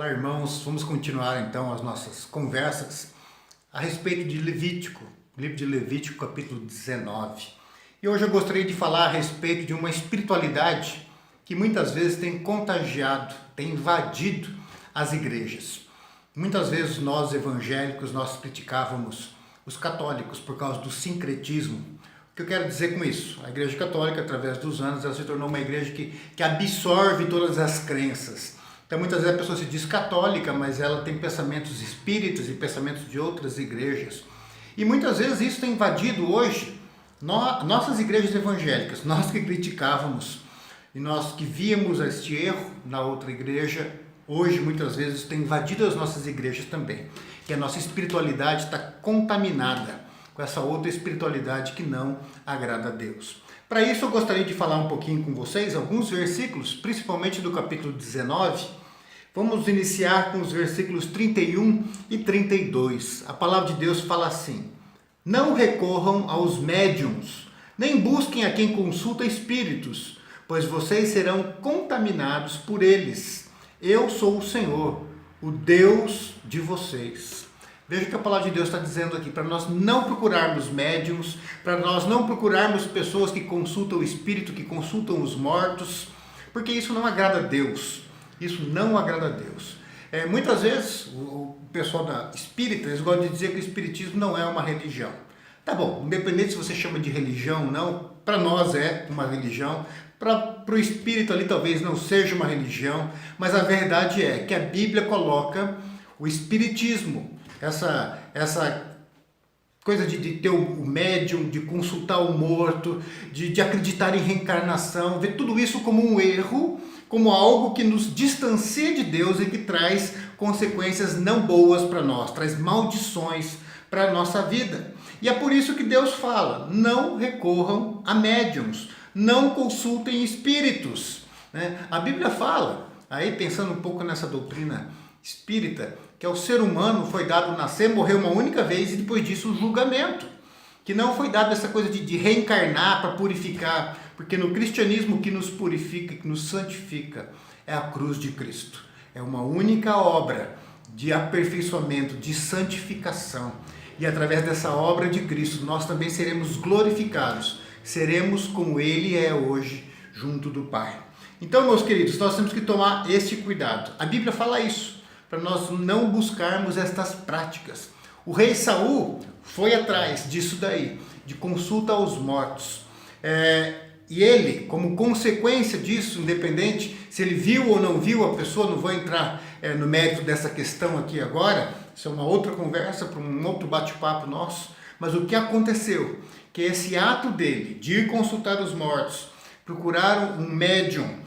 Olá, irmãos, vamos continuar então as nossas conversas a respeito de Levítico, livro de Levítico, capítulo 19. E hoje eu gostaria de falar a respeito de uma espiritualidade que muitas vezes tem contagiado, tem invadido as igrejas. Muitas vezes nós evangélicos, nós criticávamos os católicos por causa do sincretismo. O que eu quero dizer com isso? A igreja católica, através dos anos, ela se tornou uma igreja que absorve todas as crenças. Então, muitas vezes a pessoa se diz católica, mas ela tem pensamentos espíritas e pensamentos de outras igrejas. E muitas vezes isso tem invadido hoje nossas igrejas evangélicas. Nós que criticávamos e nós que víamos este erro na outra igreja, hoje muitas vezes tem invadido as nossas igrejas também. Que a nossa espiritualidade está contaminada com essa outra espiritualidade que não agrada a Deus. Para isso eu gostaria de falar um pouquinho com vocês, alguns versículos, principalmente do capítulo 19. Vamos iniciar com os versículos 31 e 32. A palavra de Deus fala assim: não recorram aos médiuns, nem busquem a quem consulta espíritos, pois vocês serão contaminados por eles. Eu sou o Senhor, o Deus de vocês. Veja o que a palavra de Deus está dizendo aqui, para nós não procurarmos médiuns, para nós não procurarmos pessoas que consultam o espírito, que consultam os mortos, porque isso não agrada a Deus. Isso não agrada a Deus. Muitas vezes o pessoal da espírita, eles gostam de dizer que o espiritismo não é uma religião. Tá bom, independente se você chama de religião ou não, para nós é uma religião, para o espírito ali talvez não seja uma religião, mas a verdade é que a Bíblia coloca o espiritismo, essa coisa de ter o médium, de consultar o morto, de acreditar em reencarnação, ver tudo isso como um erro, como algo que nos distancia de Deus e que traz consequências não boas para nós, traz maldições para a nossa vida. E é por isso que Deus fala, não recorram a médiums, não consultem espíritos. A Bíblia fala, aí pensando um pouco nessa doutrina espírita, que ao ser humano foi dado nascer, morrer uma única vez e depois disso o julgamento. Que não foi dado essa coisa de reencarnar para purificar, porque no cristianismo o que nos purifica, que nos santifica é a cruz de Cristo. É uma única obra de aperfeiçoamento, de santificação. E através dessa obra de Cristo nós também seremos glorificados, seremos como Ele é hoje junto do Pai. Então, meus queridos, nós temos que tomar este cuidado. A Bíblia fala isso, para nós não buscarmos estas práticas. O rei Saul foi atrás disso daí, de consulta aos mortos. E ele, como consequência disso, independente se ele viu ou não viu a pessoa, não vou entrar no mérito dessa questão aqui agora, isso é uma outra conversa, para um outro bate-papo nosso, mas o que aconteceu? Que esse ato dele, de ir consultar os mortos, procurar um médium,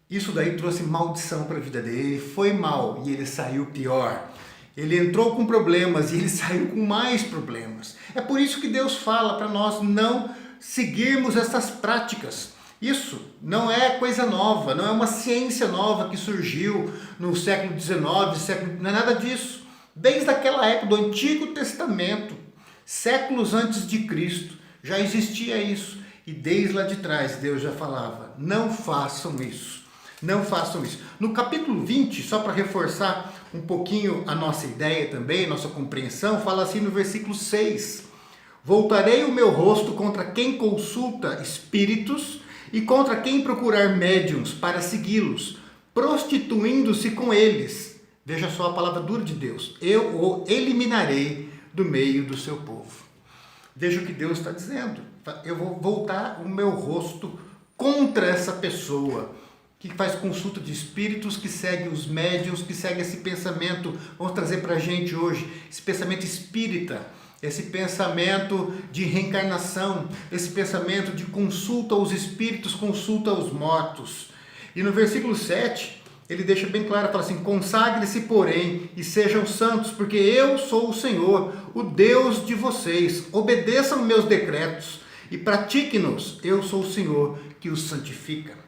isso daí trouxe maldição para a vida dele, ele foi mal e ele saiu pior. Ele entrou com problemas e ele saiu com mais problemas. É por isso que Deus fala para nós não seguirmos essas práticas. Isso não é coisa nova, não é uma ciência nova que surgiu no século XIX, não é nada disso. Desde aquela época do Antigo Testamento, séculos antes de Cristo, já existia isso. E desde lá de trás Deus já falava, não façam isso. Não façam isso. No capítulo 20, só para reforçar um pouquinho a nossa ideia também, nossa compreensão, fala assim no versículo 6. Voltarei o meu rosto contra quem consulta espíritos e contra quem procurar médiuns para segui-los, prostituindo-se com eles. Veja só a palavra dura de Deus. Eu o eliminarei do meio do seu povo. Veja o que Deus está dizendo. Eu vou voltar o meu rosto contra essa pessoa que faz consulta de espíritos, que segue os médiuns, que segue esse pensamento, vamos trazer para a gente hoje, esse pensamento espírita, esse pensamento de reencarnação, esse pensamento de consulta aos espíritos, consulta aos mortos. E no versículo 7, ele deixa bem claro, fala assim, consagre-se, porém, e sejam santos, porque eu sou o Senhor, o Deus de vocês, obedeçam meus decretos e pratiquem-nos, eu sou o Senhor que os santifica.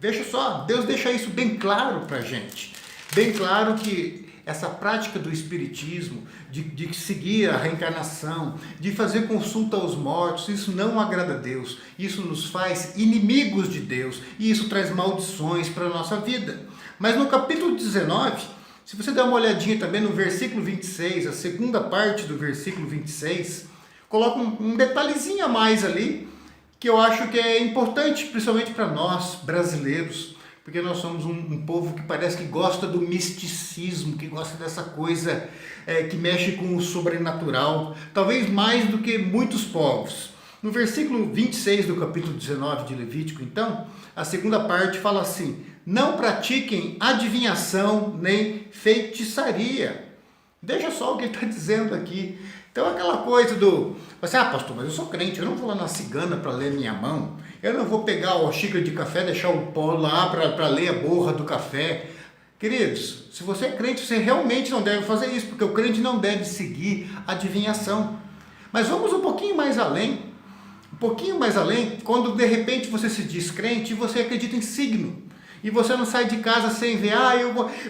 Veja só, Deus deixa isso bem claro para a gente. Bem claro que essa prática do espiritismo, de seguir a reencarnação, de fazer consulta aos mortos, isso não agrada a Deus. Isso nos faz inimigos de Deus e isso traz maldições para a nossa vida. Mas no capítulo 19, Se você der uma olhadinha também no versículo 26, a segunda parte do versículo 26, coloca um detalhezinho a mais ali, que eu acho que é importante, principalmente para nós, brasileiros, porque nós somos um povo que parece que gosta do misticismo, que gosta dessa coisa que mexe com o sobrenatural, talvez mais do que muitos povos. No versículo 26 do capítulo 19 de Levítico, então, a segunda parte fala assim: não pratiquem adivinhação nem feitiçaria. Veja só o que ele está dizendo aqui. Então aquela coisa do, assim, pastor, mas eu sou crente, eu não vou lá na cigana para ler minha mão, eu não vou pegar a xícara de café, deixar o pó lá para ler a borra do café. Queridos, se você é crente, você realmente não deve fazer isso, porque o crente não deve seguir adivinhação. Mas vamos um pouquinho mais além, quando de repente você se diz crente e você acredita em signo. E você não sai de casa sem ver,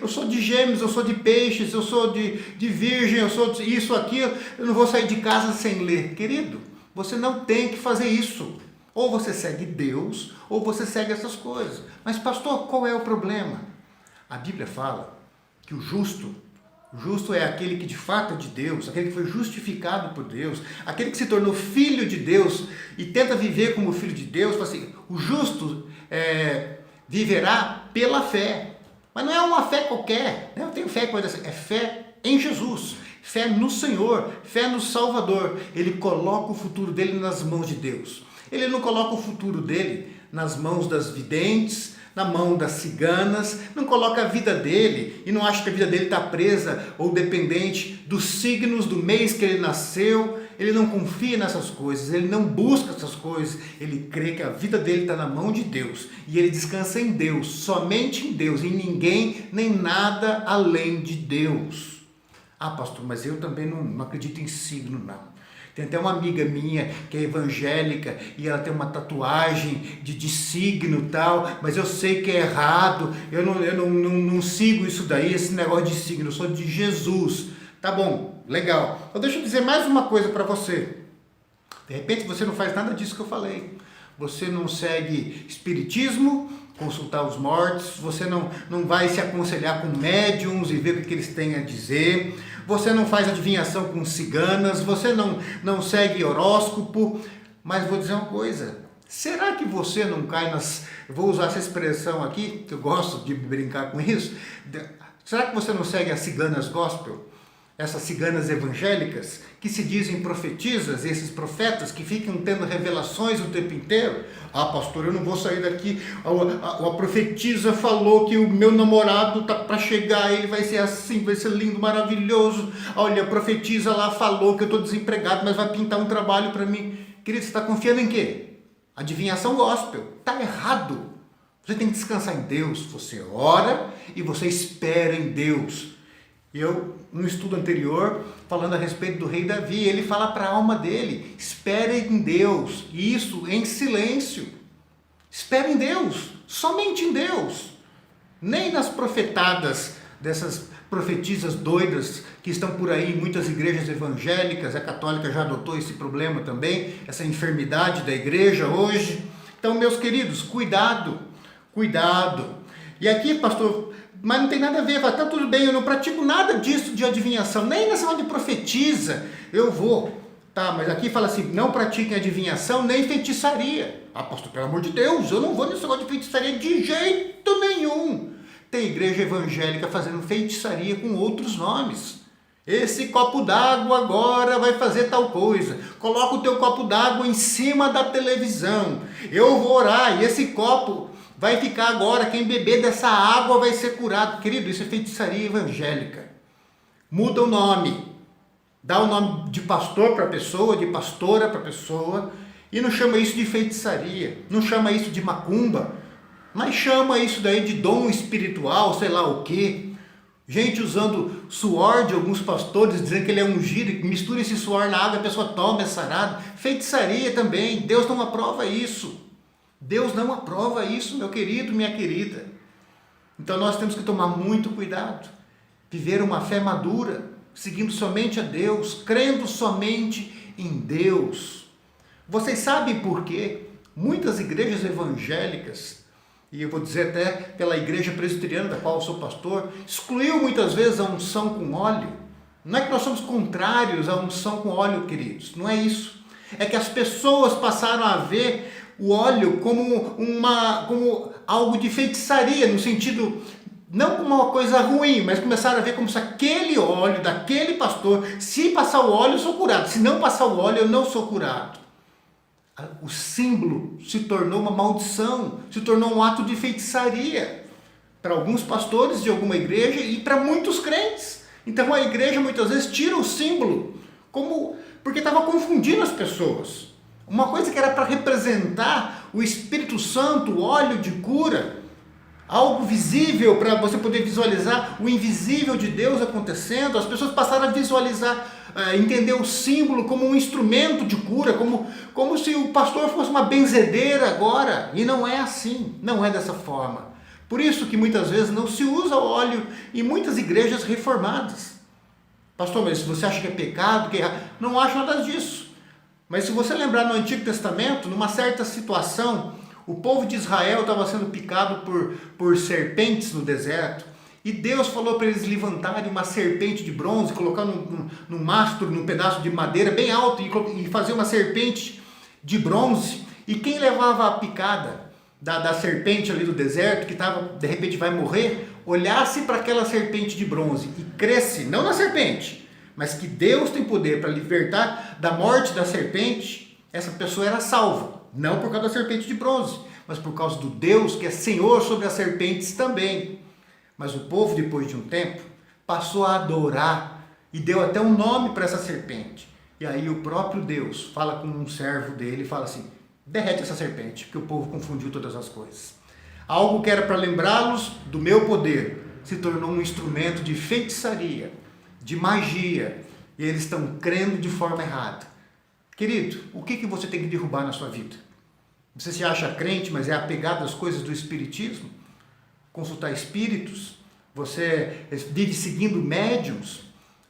eu sou de Gêmeos, eu sou de Peixes, eu sou de Virgem, eu sou de isso, aquilo, eu não vou sair de casa sem ler. Querido, você não tem que fazer isso. Ou você segue Deus, ou você segue essas coisas. Mas pastor, qual é o problema? A Bíblia fala que o justo é aquele que de fato é de Deus, aquele que foi justificado por Deus, aquele que se tornou filho de Deus e tenta viver como filho de Deus. Fala assim, o justo viverá pela fé, mas não é uma fé qualquer, né? Eu tenho fé, é fé em Jesus, fé no Senhor, fé no Salvador. Ele coloca o futuro dele nas mãos de Deus, ele não coloca o futuro dele nas mãos das videntes, na mão das ciganas, não coloca a vida dele e não acha que a vida dele está presa ou dependente dos signos do mês que ele nasceu. Ele não confia nessas coisas, ele não busca essas coisas, ele crê que a vida dele está na mão de Deus e ele descansa em Deus, somente em Deus, em ninguém nem nada além de Deus. Pastor, mas eu também não acredito em signo, não. Tem até uma amiga minha que é evangélica e ela tem uma tatuagem de signo e tal, mas eu sei que é errado, eu não sigo isso daí, esse negócio de signo, eu sou de Jesus. Tá bom, legal. Então deixa eu dizer mais uma coisa para você. De repente você não faz nada disso que eu falei. Você não segue espiritismo, consultar os mortos, você não vai se aconselhar com médiums e ver o que eles têm a dizer, você não faz adivinhação com ciganas, você não segue horóscopo, mas vou dizer uma coisa, será que você não cai vou usar essa expressão aqui, que eu gosto de brincar com isso, será que você não segue as ciganas gospel? Essas ciganas evangélicas que se dizem profetisas, esses profetas que ficam tendo revelações o tempo inteiro. Pastor, eu não vou sair daqui, a profetisa falou que o meu namorado tá para chegar, ele vai ser assim, vai ser lindo, maravilhoso. Olha, a profetisa lá falou que eu estou desempregado, mas vai pintar um trabalho para mim. Querido, você está confiando em quê? Adivinhação gospel. Está errado. Você tem que descansar em Deus, você ora e você espera em Deus. No estudo anterior, falando a respeito do rei Davi, ele fala para a alma dele, espere em Deus, e isso em silêncio. Espere em Deus, somente em Deus. Nem nas profetadas dessas profetisas doidas que estão por aí em muitas igrejas evangélicas. A católica já adotou esse problema também, essa enfermidade da igreja hoje. Então, meus queridos, cuidado. E aqui, pastor, mas não tem nada a ver, tá tudo bem, eu não pratico nada disso de adivinhação, nem nessa hora de profetiza, eu vou. Tá, mas aqui fala assim, não pratiquem adivinhação nem feitiçaria. Pastor, pelo amor de Deus, eu não vou nesse negócio de feitiçaria de jeito nenhum. Tem igreja evangélica fazendo feitiçaria com outros nomes. Esse copo d'água agora vai fazer tal coisa. Coloca o teu copo d'água em cima da televisão. Eu vou orar e esse copo vai ficar agora, quem beber dessa água vai ser curado. Querido, isso é feitiçaria evangélica. Muda o nome. Dá o nome de pastor para a pessoa, de pastora para a pessoa. E não chama isso de feitiçaria. Não chama isso de macumba. Mas chama isso daí de dom espiritual, sei lá o quê. Gente usando suor de alguns pastores, dizendo que ele é ungido, e mistura esse suor na água, a pessoa toma, é sarado. Feitiçaria também. Deus não aprova isso. Deus não aprova isso, meu querido, minha querida. Então nós temos que tomar muito cuidado, viver uma fé madura, seguindo somente a Deus, crendo somente em Deus. Vocês sabem por quê? Muitas igrejas evangélicas, e eu vou dizer até pela igreja presbiteriana da qual eu sou pastor, excluiu muitas vezes a unção com óleo. Não é que nós somos contrários à unção com óleo, queridos, não é isso. É que as pessoas passaram a ver o óleo como algo de feitiçaria, no sentido, não como uma coisa ruim, mas começaram a ver como se aquele óleo daquele pastor, se passar o óleo eu sou curado, se não passar o óleo eu não sou curado. O símbolo se tornou uma maldição, se tornou um ato de feitiçaria para alguns pastores de alguma igreja e para muitos crentes. Então a igreja muitas vezes tira o símbolo porque estava confundindo as pessoas. Uma coisa que era para representar o Espírito Santo, o óleo de cura, algo visível para você poder visualizar o invisível de Deus acontecendo, as pessoas passaram a visualizar, entender o símbolo como um instrumento de cura, como se o pastor fosse uma benzedeira agora, e não é assim, não é dessa forma. Por isso que muitas vezes não se usa óleo em muitas igrejas reformadas. Pastor, mas se você acha que é pecado, que é errado, não acho nada disso. Mas se você lembrar no Antigo Testamento, numa certa situação, o povo de Israel estava sendo picado por serpentes no deserto, e Deus falou para eles levantarem uma serpente de bronze, colocar num mastro, num pedaço de madeira bem alto, e fazer uma serpente de bronze. E quem levava a picada da serpente ali do deserto, que de repente vai morrer, olhasse para aquela serpente de bronze e cresce, não na serpente, mas que Deus tem poder para libertar da morte da serpente, essa pessoa era salva. Não por causa da serpente de bronze, mas por causa do Deus que é Senhor sobre as serpentes também. Mas o povo, depois de um tempo, passou a adorar e deu até um nome para essa serpente. E aí o próprio Deus fala com um servo dele e fala assim: derrete essa serpente, porque o povo confundiu todas as coisas. Algo que era para lembrá-los do meu poder se tornou um instrumento de feitiçaria, de magia, e eles estão crendo de forma errada. Querido, o que você tem que derrubar na sua vida? Você se acha crente, mas é apegado às coisas do espiritismo? Consultar espíritos? Você vive seguindo médiums?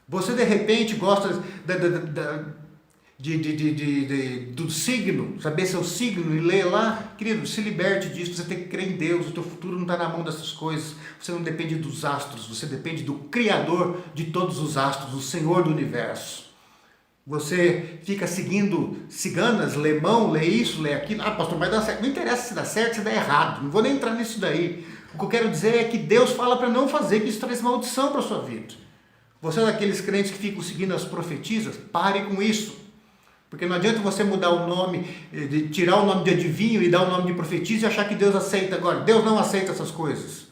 Você de repente gosta do signo, saber seu signo e ler lá? Querido, se liberte disso, você tem que crer em Deus, o teu futuro não está na mão dessas coisas, você não depende dos astros, você depende do Criador de todos os astros, o Senhor do Universo. Você fica seguindo ciganas, lê mão, lê isso, lê aquilo. Ah, pastor, vai dar certo. Não interessa se dá certo, se dá errado. Não vou nem entrar nisso daí. O que eu quero dizer é que Deus fala para não fazer, que isso traz maldição para a sua vida. Você é daqueles crentes que ficam seguindo as profetisas? Pare com isso. Porque não adianta você mudar o nome, tirar o nome de adivinho e dar o nome de profetisa e achar que Deus aceita agora. Deus não aceita essas coisas.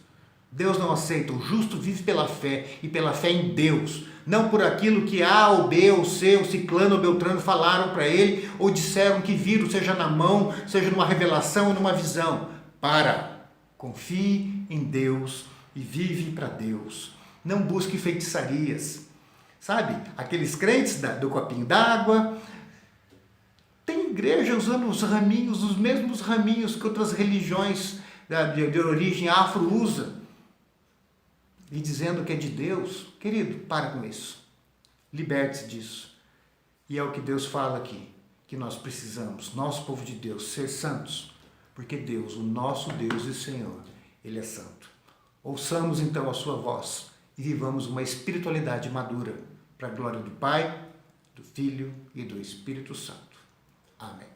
Deus não aceita. O justo vive pela fé e pela fé em Deus. Não por aquilo que A, ou B, ou C, ou Ciclano, ou Beltrano falaram para ele, ou disseram que viram, seja na mão, seja numa revelação ou numa visão. Confie em Deus e vive para Deus. Não busque feitiçarias. Sabe, aqueles crentes do copinho d'água. Tem igreja usando os raminhos, os mesmos raminhos que outras religiões de origem afro usa. E dizendo que é de Deus. Querido, para com isso. Liberte-se disso. E é o que Deus fala aqui, que nós precisamos, nosso povo de Deus, ser santos, porque Deus, o nosso Deus e Senhor, Ele é santo. Ouçamos então a sua voz e vivamos uma espiritualidade madura para a glória do Pai, do Filho e do Espírito Santo. Amém.